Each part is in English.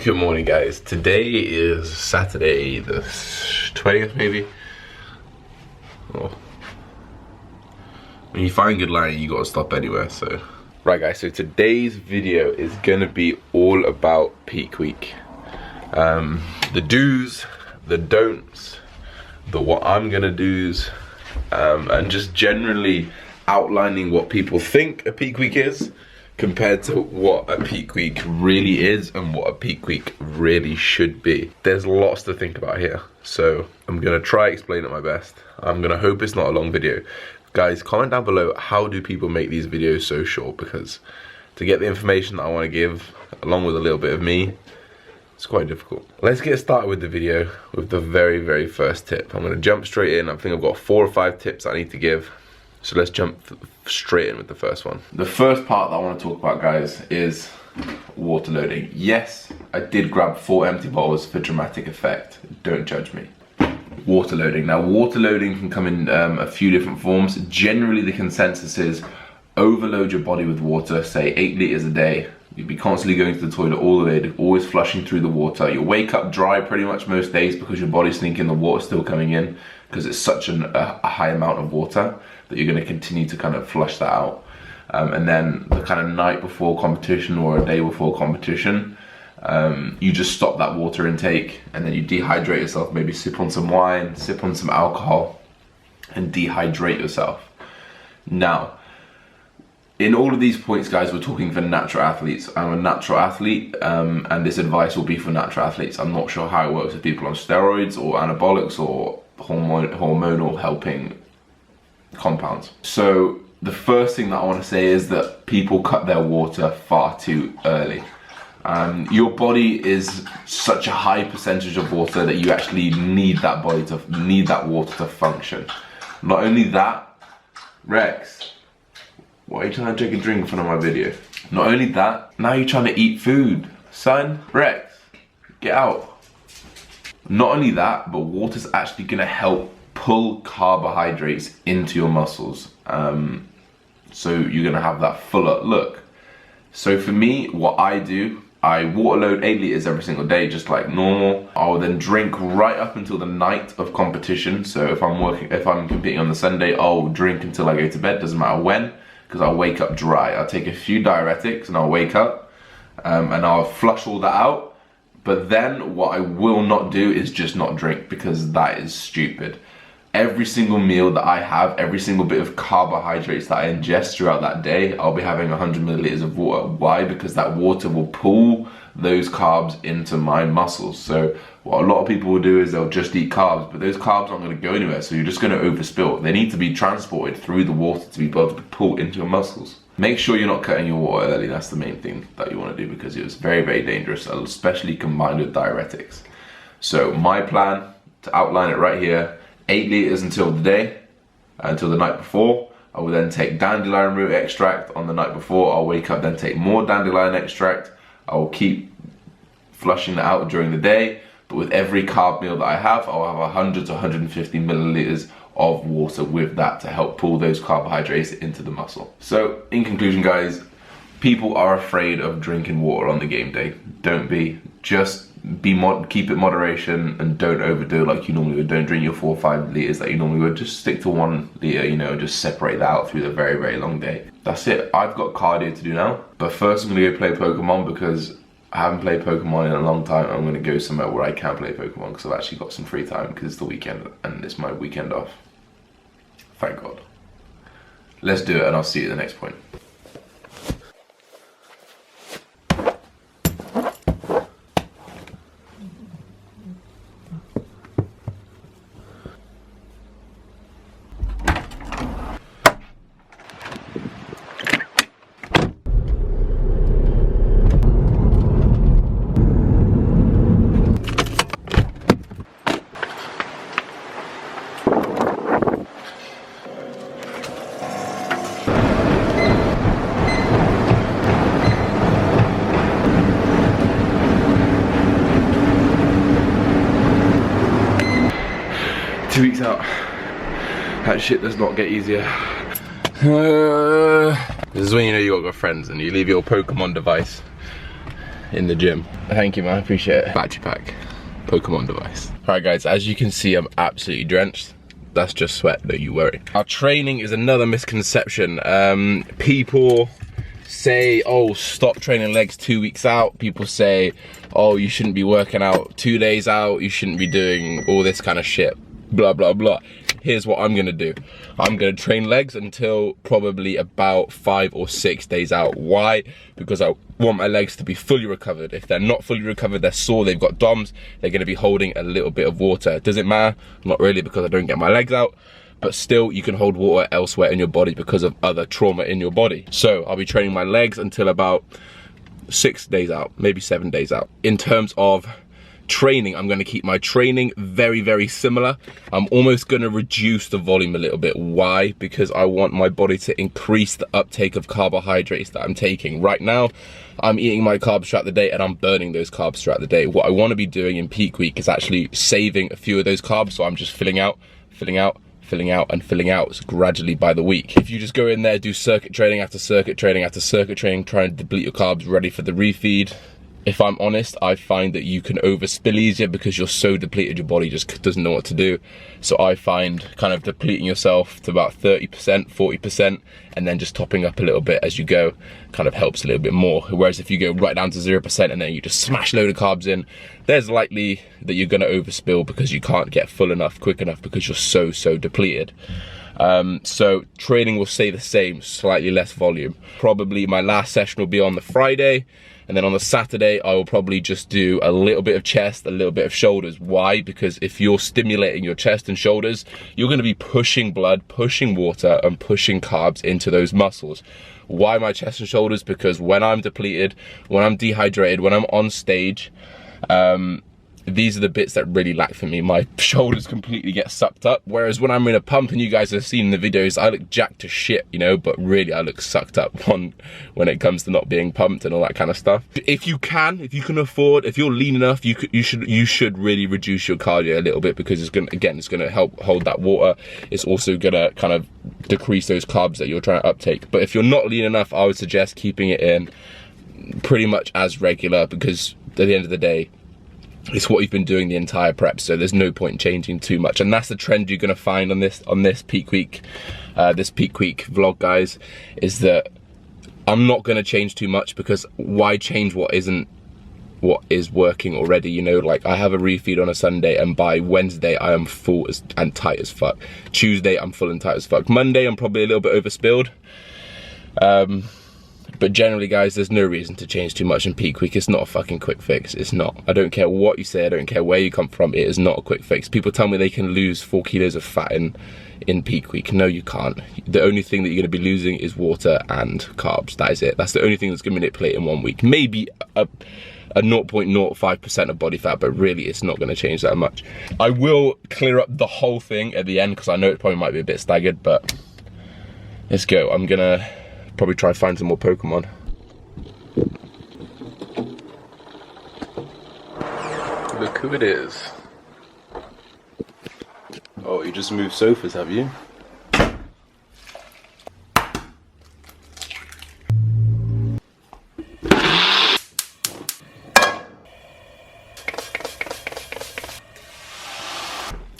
Good morning, guys. Today is Saturday the 20th, maybe. Oh. When you find good lighting, you gotta stop anywhere, so. Right, guys, so today's video is gonna be all about peak week. The do's, the don'ts, the what I'm gonna do's, and just generally outlining what people think a peak week is compared to what a peak week really is and what a peak week really should be. There's lots to think about here, so I'm gonna try explain it my best. I'm gonna hope it's not a long video. Guys, comment down below, how do people make these videos so short? Because to get the information that I want to give, along with a little bit of me, it's quite difficult. Let's get started with the video with the very, very first tip. I'm gonna jump straight in. I think I've got 4 or 5 tips I need to give. So let's jump straight in with the first one. The first part that I want to talk about, guys, is water loading. Yes, I did grab 4 empty bottles for dramatic effect. Don't judge me. Water loading. Now, water loading can come in a few different forms. Generally, the consensus is overload your body with water, say 8 liters a day. You'd be constantly going to the toilet all the day, always flushing through the water. You'll wake up dry pretty much most days because your body's thinking the water's still coming in because it's such a high amount of water that you're going to continue to kind of flush that out. And then the kind of night before competition or a day before competition, you just stop that water intake and then you dehydrate yourself, maybe sip on some wine, sip on some alcohol, and dehydrate yourself. Now, in all of these points, guys, we're talking for natural athletes. I'm a natural athlete, and this advice will be for natural athletes. I'm not sure how it works with people on steroids or anabolics or hormonal helping compounds. So the first thing that I want to say is that people cut their water far too early. Your body is such a high percentage of water that you actually need that water to function. Not only that, Rex, why are you trying to take a drink in front of my video? Not only that, now you're trying to eat food. Son, Rex, get out. Not only that, but water's actually gonna help pull carbohydrates into your muscles. So you're gonna have that fuller look. So for me, what I do, I water load 8 liters every single day, just like normal. I will then drink right up until the night of competition. So if I'm competing on the Sunday, I'll drink until I go to bed, doesn't matter when, because I'll wake up dry. I'll take a few diuretics and I'll wake up and I'll flush all that out. But then what I will not do is just not drink, because that is stupid. Every single meal that I have, every single bit of carbohydrates that I ingest throughout that day, I'll be having 100 milliliters of water. Why? Because that water will pull those carbs into my muscles. So what a lot of people will do is they'll just eat carbs, but those carbs aren't going to go anywhere, so you're just going to overspill. They need to be transported through the water to be able to be pulled into your muscles. Make sure you're not cutting your water early. That's the main thing that you want to do, because it's very, very dangerous, especially combined with diuretics. So my plan, to outline it right here, 8 liters until the day, until the night before. I will then take dandelion root extract on the night before. I'll wake up, then take more dandelion extract. I will keep flushing that out during the day, but with every carb meal that I have, I'll have 100 to 150 milliliters of water with that to help pull those carbohydrates into the muscle. So in conclusion, guys, people are afraid of drinking water on the game day. Don't be. Just keep it moderation and don't overdo it like you normally would. Don't drink your 4 or 5 liters that you normally would. Just stick to 1 liter, you know, just separate that out through the very, very long day. That's it. I've got cardio to do now, but first I'm gonna go play Pokemon, because I haven't played Pokemon in a long time. I'm gonna go somewhere where I can play Pokemon, because I've actually got some free time, because it's the weekend and it's my weekend off. Thank God. Let's do it, and I'll see you at the next point. 2 weeks out. That shit does not get easier. This is when you know you got friends and you leave your Pokemon device in the gym. Thank you, man, I appreciate it. Battery pack, Pokemon device. All right, guys, as you can see, I'm absolutely drenched. That's just sweat, don't you worry. Our training is another misconception. People say, oh, stop training legs 2 weeks out. People say, oh, you shouldn't be working out 2 days out. You shouldn't be doing all this kind of shit, blah, blah, blah. Here's what I'm gonna do. I'm gonna train legs until probably about 5 or 6 days out. Why? Because I want my legs to be fully recovered. If they're not fully recovered, they're sore, they've got DOMs, they're gonna be holding a little bit of water. Does it matter? Not really, because I don't get my legs out. But still, you can hold water elsewhere in your body because of other trauma in your body. So I'll be training my legs until about 6 days out, maybe 7 days out. In terms of training, I'm going to keep my training very, very similar. I'm almost going to reduce the volume a little bit. Why? Because I want my body to increase the uptake of carbohydrates that I'm taking. Right now, I'm eating my carbs throughout the day and I'm burning those carbs throughout the day. What I want to be doing in peak week is actually saving a few of those carbs, so I'm just filling out, and filling out gradually by the week. If you just go in there, do circuit training after circuit training after circuit training, try and deplete your carbs ready for the refeed, if I'm honest, I find that you can overspill easier because you're so depleted, your body just doesn't know what to do. So I find kind of depleting yourself to about 30%, 40%, and then just topping up a little bit as you go kind of helps a little bit more. Whereas if you go right down to 0% and then you just smash a load of carbs in, there's likely that you're gonna overspill because you can't get full enough, quick enough, because you're so depleted. So training will stay the same, slightly less volume. Probably my last session will be on the Friday, and then on the Saturday, I will probably just do a little bit of chest, a little bit of shoulders. Why? Because if you're stimulating your chest and shoulders, you're gonna be pushing blood, pushing water, and pushing carbs into those muscles. Why my chest and shoulders? Because when I'm depleted, when I'm dehydrated, when I'm on stage, these are the bits that really lack for me. My shoulders completely get sucked up. Whereas when I'm in a pump, and you guys have seen in the videos, I look jacked to shit, you know, but really I look sucked up when it comes to not being pumped and all that kind of stuff. If you can afford, if you're lean enough, you should really reduce your cardio a little bit, because it's gonna help hold that water. It's also gonna kind of decrease those carbs that you're trying to uptake. But if you're not lean enough, I would suggest keeping it in pretty much as regular, because at the end of the day, it's what you've been doing the entire prep, so there's no point changing too much. And that's the trend you're gonna find on this peak week vlog, guys, is that I'm not gonna change too much, because why change what is working already? You know, like I have a refeed on a Sunday, and by Wednesday I am full and tight as fuck. Tuesday I'm full and tight as fuck. Monday I'm probably a little bit overspilled. But generally, guys, there's no reason to change too much in peak week. It's not a fucking quick fix. It's not. I don't care what you say. I don't care where you come from. It is not a quick fix. People tell me they can lose 4 kilos of fat in peak week. No, you can't. The only thing that you're going to be losing is water and carbs. That is it. That's the only thing that's going to manipulate in 1 week. Maybe a 0.05% of body fat, but really it's not going to change that much. I will clear up the whole thing at the end, because I know it probably might be a bit staggered, but let's go. I'm going to probably try and find some more Pokemon. Look who it is. Oh, you just moved sofas, have you?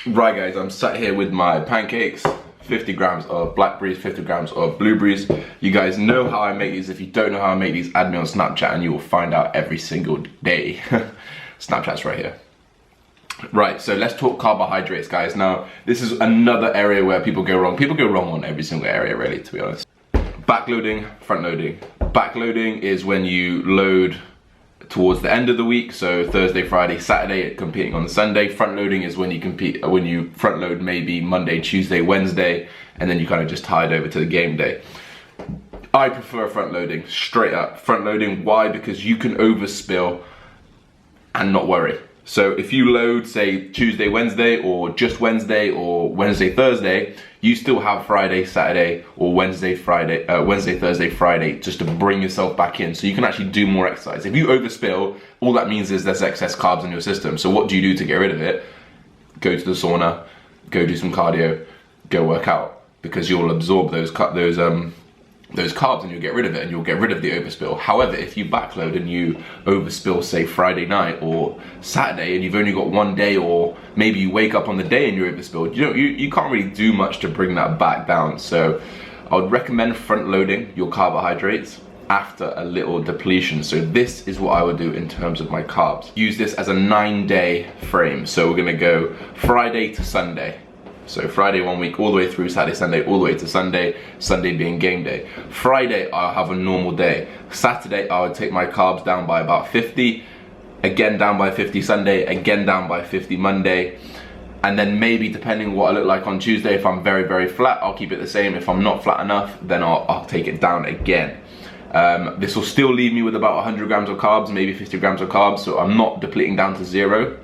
Right, guys, I'm sat here with my pancakes. 50 grams of blackberries, 50 grams of blueberries. You guys know how I make these. If you don't know how I make these, add me on Snapchat and you will find out every single day. Snapchat's right here. Right, so let's talk carbohydrates, guys. Now, this is another area where people go wrong. People go wrong on every single area, really, to be honest. Backloading, front loading. Backloading is when you load towards the end of the week, so Thursday, Friday, Saturday, competing on the Sunday. Front loading is when you front load maybe Monday, Tuesday, Wednesday, and then you kind of just tie it over to the game day. I prefer front loading, straight up front loading. Why? Because you can overspill and not worry. So if you load, say, Tuesday, Wednesday, or just Wednesday, or Wednesday, Thursday, you still have Friday, Saturday, or Wednesday, Thursday, Friday, just to bring yourself back in, so you can actually do more exercise. If you overspill, all that means is there's excess carbs in your system. So what do you do to get rid of it? Go to the sauna, go do some cardio, go work out, because you'll absorb those those carbs and you'll get rid of it and you'll get rid of the overspill. However, if you backload and you overspill, say Friday night or Saturday, and you've only got one day, or maybe you wake up on the day and you're overspilled, you can't really do much to bring that back down. So I would recommend front loading your carbohydrates after a little depletion. So this is what I would do in terms of my carbs. Use this as a 9-day frame. So we're gonna go Friday to Sunday. So Friday 1 week, all the way through Saturday, Sunday, all the way to Sunday, Sunday being game day. Friday, I'll have a normal day. Saturday, I would take my carbs down by about 50, again down by 50 Sunday, again down by 50 Monday. And then maybe, depending what I look like on Tuesday, if I'm very, very flat, I'll keep it the same. If I'm not flat enough, then I'll take it down again. This will still leave me with about 100 grams of carbs, maybe 50 grams of carbs, so I'm not depleting down to 0.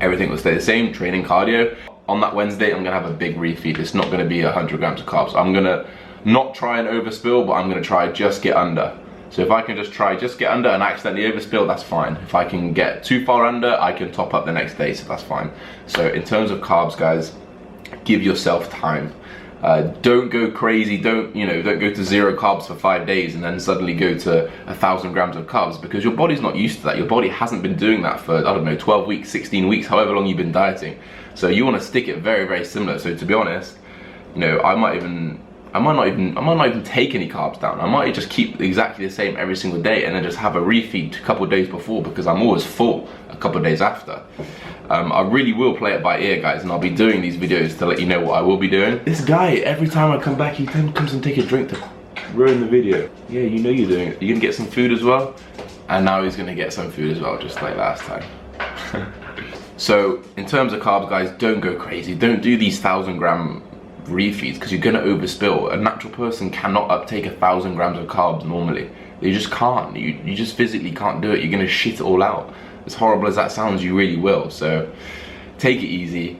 Everything will stay the same, training cardio. On that Wednesday, I'm gonna have a big refeed. It's not gonna be 100 grams of carbs. I'm gonna not try and overspill, but I'm gonna try just get under. So if I can just get under and accidentally overspill, that's fine. If I can get too far under, I can top up the next day, so that's fine. So in terms of carbs, guys, give yourself time. Don't go crazy, don't go to 0 carbs for 5 days and then suddenly go to 1,000 grams of carbs, because your body's not used to that. Your body hasn't been doing that for, I don't know, 12 weeks, 16 weeks, however long you've been dieting. So you want to stick it very, very similar. So to be honest, I might not even take any carbs down. I might just keep exactly the same every single day and then just have a refeed a couple of days before, because I'm always full a couple of days after. I really will play it by ear, guys, and I'll be doing these videos to let you know what I will be doing. This guy, every time I come back, he then comes and take a drink to ruin the video. Yeah, you know you're doing it. You're gonna get some food as well? And now he's gonna get some food as well, just like last time. So, in terms of carbs, guys, don't go crazy. Don't do these 1,000 gram refeeds, because you're gonna overspill. A natural person cannot uptake 1,000 grams of carbs normally. You just can't. You just physically can't do it. You're gonna shit it all out. As horrible as that sounds, you really will. So take it easy,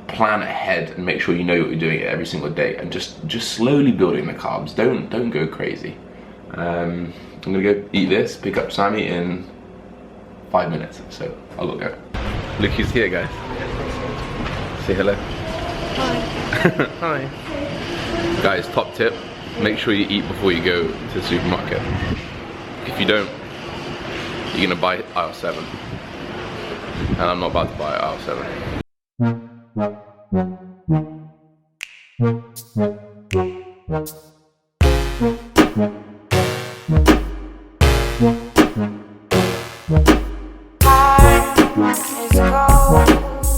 plan ahead, and make sure you know what you're doing every single day, and just slowly building the carbs. Don't go crazy. I'm gonna go eat this, pick up Sammy in 5 minutes, so I'll go. Look who's here, guys. Say hello. Hi. Hi. Guys, top tip, make sure you eat before you go to the supermarket. If you don't, you're gonna buy aisle 7. And I'm not about to buy aisle 7. Is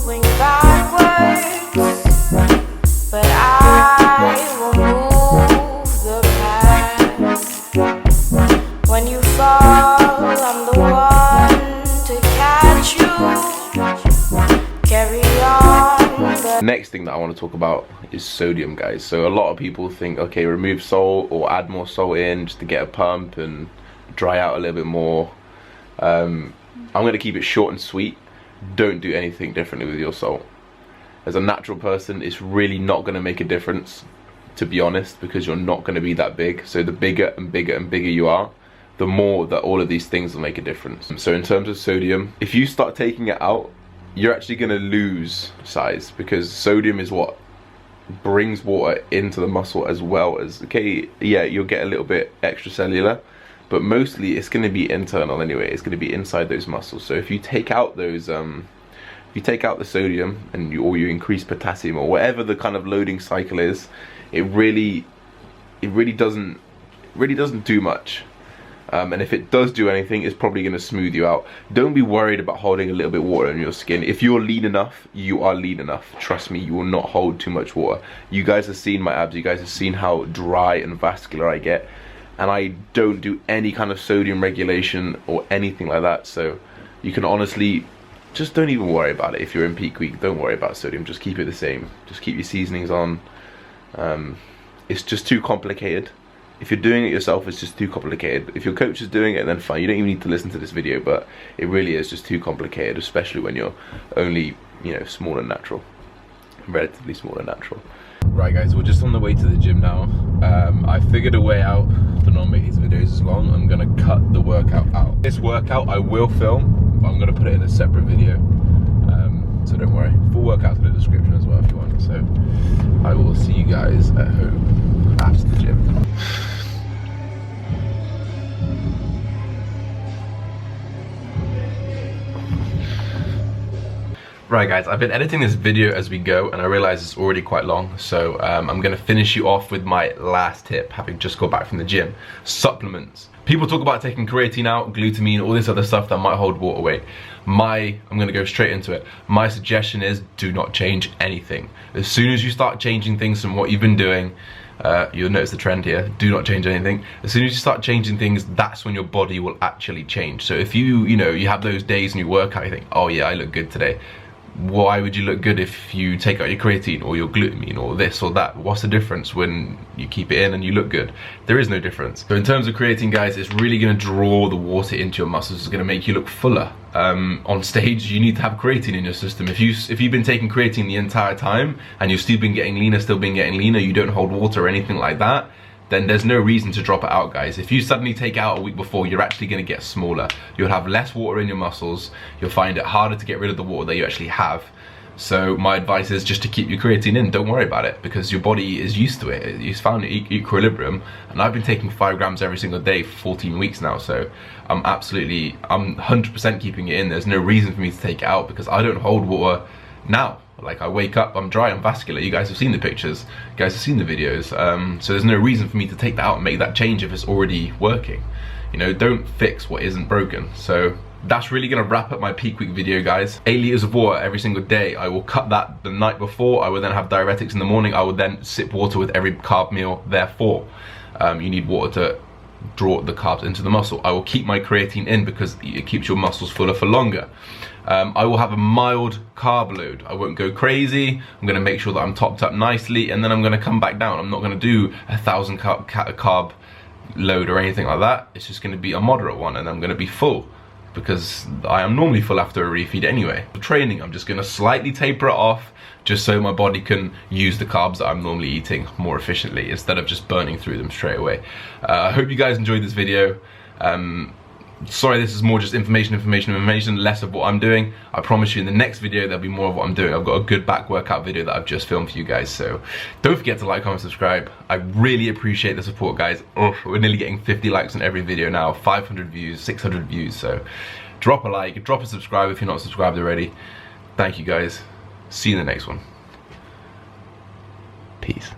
going backwards, but I will move the past. When you fall, I'm the one to catch you. Carry on. Next thing that I want to talk about is sodium, guys. So a lot of people think, okay, remove salt or add more salt in just to get a pump and dry out a little bit more. I'm going to keep it short and sweet. Don't do anything differently with your salt. As a natural person, it's really not going to make a difference, to be honest, because you're not going to be that big. So the bigger and bigger and bigger you are, the more that all of these things will make a difference. So in terms of sodium, if you start taking it out, you're actually going to lose size, because sodium is what brings water into the muscle, as well as, okay, yeah, you'll get a little bit extracellular, but mostly it's going to be internal anyway. It's going to be inside those muscles. So if you take out those, if you take out the sodium and you increase potassium or whatever the kind of loading cycle is, it really doesn't do much. And if it does do anything, it's probably going to smooth you out. Don't be worried about holding a little bit of water in your skin. If you're lean enough, you are lean enough. Trust me, you will not hold too much water. You guys have seen my abs. You guys have seen how dry and vascular I get. And I don't do any kind of sodium regulation or anything like that. So you can honestly, just don't even worry about it. If you're in peak week, don't worry about sodium. Just keep it the same. Just keep your seasonings on. It's just too complicated. If you're doing it yourself, it's just too complicated. If your coach is doing it, then fine. You don't even need to listen to this video, but it really is just too complicated, especially when you're only, small and natural. Relatively small and natural. Right, guys, we're just on the way to the gym now. I figured a way out to not make these videos as long. I'm gonna cut the workout out. This workout I will film, but I'm gonna put it in a separate video. So don't worry. Full workout's in the description as well if you want. So I will see you guys at home. after the gym. Right guys, I've been editing this video as we go and I realize it's already quite long, so I'm gonna finish you off with my last tip, having just got back from the gym. Supplements. People talk about taking creatine out, glutamine, all this other stuff that might hold water weight. I'm gonna go straight into it. My suggestion is do not change anything. As soon as you start changing things from what you've been doing, you'll notice the trend here, do not change anything. As soon as you start changing things, that's when your body will actually change. So if you have those days and you work out, you think, oh yeah, I look good today. Why would you look good if you take out your creatine or your glutamine or this or that? What's the difference when you keep it in and you look good? There is no difference. So in terms of creatine, guys, it's really going to draw the water into your muscles. It's going to make you look fuller. On stage, you need to have creatine in your system. If you've been taking creatine the entire time and you've still been getting leaner, you don't hold water or anything like that, then there's no reason to drop it out, guys. If you suddenly take it out a week before, you're actually gonna get smaller. You'll have less water in your muscles. You'll find it harder to get rid of the water that you actually have. So my advice is just to keep your creatine in. Don't worry about it, because your body is used to it. It's found equilibrium, and I've been taking 5 grams every single day for 14 weeks now, so I'm 100% keeping it in. There's no reason for me to take it out, because I don't hold water now. Like, I wake up, I'm dry, I'm vascular. You guys have seen the pictures, you guys have seen the videos. So there's no reason for me to take that out and make that change if it's already working. You know, don't fix what isn't broken. So that's really gonna wrap up my peak week video, guys. 8 liters of water every single day. I will cut that the night before. I will then have diuretics in the morning. I will then sip water with every carb meal. Therefore, you need water to draw the carbs into the muscle. I will keep my creatine in because it keeps your muscles fuller for longer. I will have a mild carb load. I won't go crazy. I'm gonna make sure that I'm topped up nicely, and then I'm gonna come back down. I'm not gonna do 1,000 carb load or anything like that. It's just gonna be a moderate one, and I'm gonna be full, because I am normally full after a refeed anyway. For training, I'm just gonna slightly taper it off, just so my body can use the carbs that I'm normally eating more efficiently, instead of just burning through them straight away. I hope you guys enjoyed this video. Sorry, this is more just information, less of what I'm doing. I promise you in the next video there'll be more of what I'm doing. I've got a good back workout video that I've just filmed for you guys, so don't forget to like, comment, subscribe. I really appreciate the support, guys. Oh, we're nearly getting 50 likes on every video now, 500 views, 600 views, so drop a like, drop a subscribe if you're not subscribed already. Thank you, guys. See you in the next one. Peace.